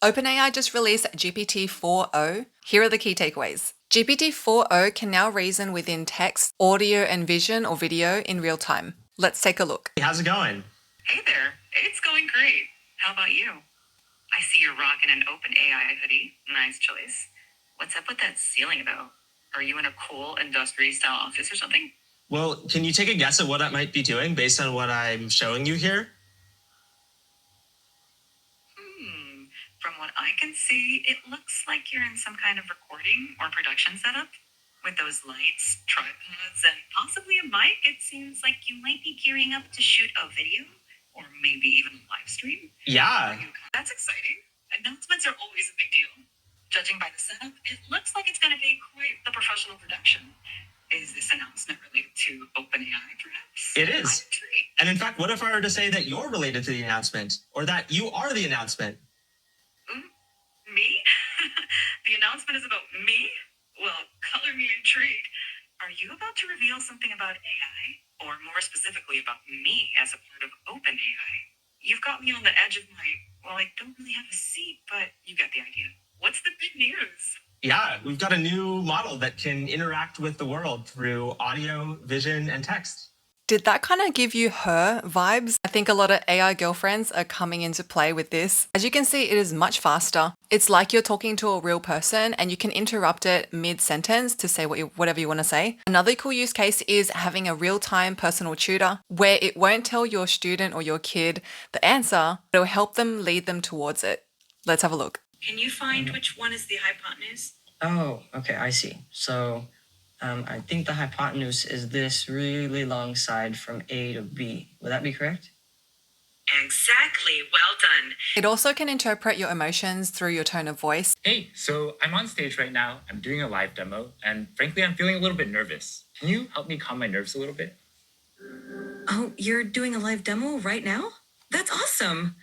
OpenAI just released GPT4o. Here are the key takeaways. GPT4o can now reason within text, audio, and vision or video in real time. Let's take a look. How's it going? Hey there, it's going great. How about you? I see you're rocking an OpenAI hoodie. Nice choice. What's up with that ceiling though? Are you in a cool industry-style office or something? Well, can you take a guess at what I might be doing based on what I'm showing you here? From what I can see, it looks like you're in some kind of recording or production setup. With those lights, tripods, and possibly a mic, it seems like you might be gearing up to shoot a video, or maybe even a live stream. Yeah. That's exciting. Announcements are always a big deal. Judging by the setup, it looks like it's going to be quite the professional production. Is this announcement related to OpenAI, perhaps? It is. I'm intrigued. And in fact, what if I were to say that you're related to the announcement, or that you are the announcement? Me? The announcement is about me? Well, color me intrigued. Are you about to reveal something about AI? Or more specifically about me as a part of OpenAI? You've got me on the edge of well, I don't really have a seat, but you get the idea. What's the big news? Yeah, we've got a new model that can interact with the world through audio, vision, and text. Did that kind of give you her vibes? I think a lot of AI girlfriends are coming into play with this. As you can see, it is much faster. It's like you're talking to a real person and you can interrupt it mid-sentence to say whatever you want to say. Another cool use case is having a real-time personal tutor where it won't tell your student or your kid the answer, but it'll help them lead them towards it. Let's have a look. Can you find which one is the hypotenuse? Oh, okay, I see. So I think the hypotenuse is this really long side from A to B. Would that be correct? Exactly. Well done. It also can interpret your emotions through your tone of voice. Hey, so I'm on stage right now. I'm doing a live demo, and frankly, I'm feeling a little bit nervous. Can you help me calm my nerves a little bit? Oh, you're doing a live demo right now? That's awesome.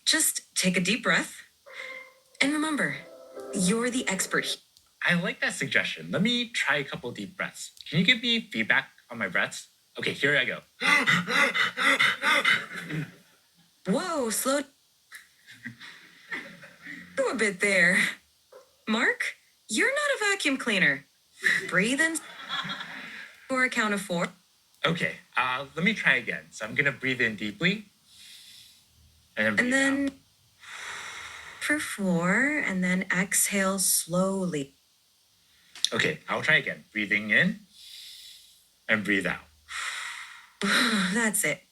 Just take a deep breath. And remember, you're the expert. I like that suggestion. Let me try a couple deep breaths. Can you give me feedback on my breaths? Okay, here I go. Whoa, slow do a bit there. Mark, you're not a vacuum cleaner. Breathe in for a count of 4. Okay, let me try again. So I'm gonna breathe in deeply. And then breathe out. For 4, and then exhale slowly. Okay, I'll try again. Breathing in and breathe out. That's it.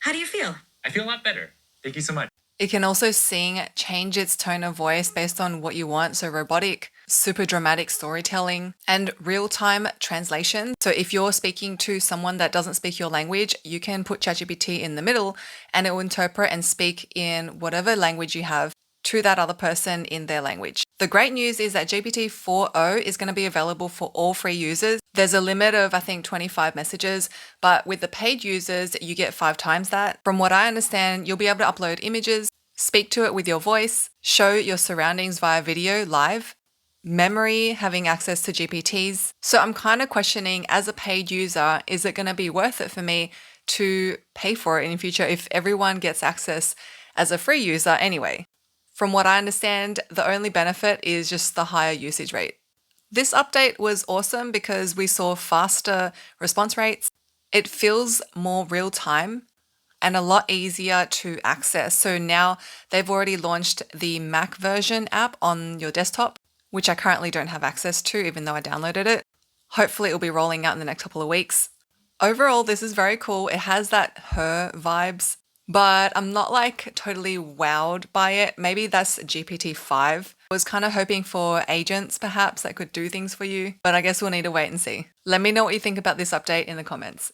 How do you feel? I feel a lot better. Thank you so much. It can also change its tone of voice based on what you want. So robotic, super dramatic storytelling, and real-time translation. So if you're speaking to someone that doesn't speak your language, you can put ChatGPT in the middle and it will interpret and speak in whatever language you have to that other person in their language. The great news is that GPT4o is going to be available for all free users. There's a limit of, I think, 25 messages, but with the paid users, you get 5 times that. From what I understand, you'll be able to upload images, speak to it with your voice, show your surroundings via video live, memory, having access to GPTs. So I'm kind of questioning, as a paid user, is it going to be worth it for me to pay for it in the future if everyone gets access as a free user anyway? From what I understand, the only benefit is just the higher usage rate. This update was awesome because we saw faster response rates. It feels more real time and a lot easier to access. So now they've already launched the Mac version app on your desktop, which I currently don't have access to, even though I downloaded it. Hopefully it'll be rolling out in the next couple of weeks. Overall, this is very cool. It has that her vibes, but I'm not like totally wowed by it. Maybe that's GPT-5. I was kind of hoping for agents perhaps that could do things for you, but I guess we'll need to wait and see. Let me know what you think about this update in the comments.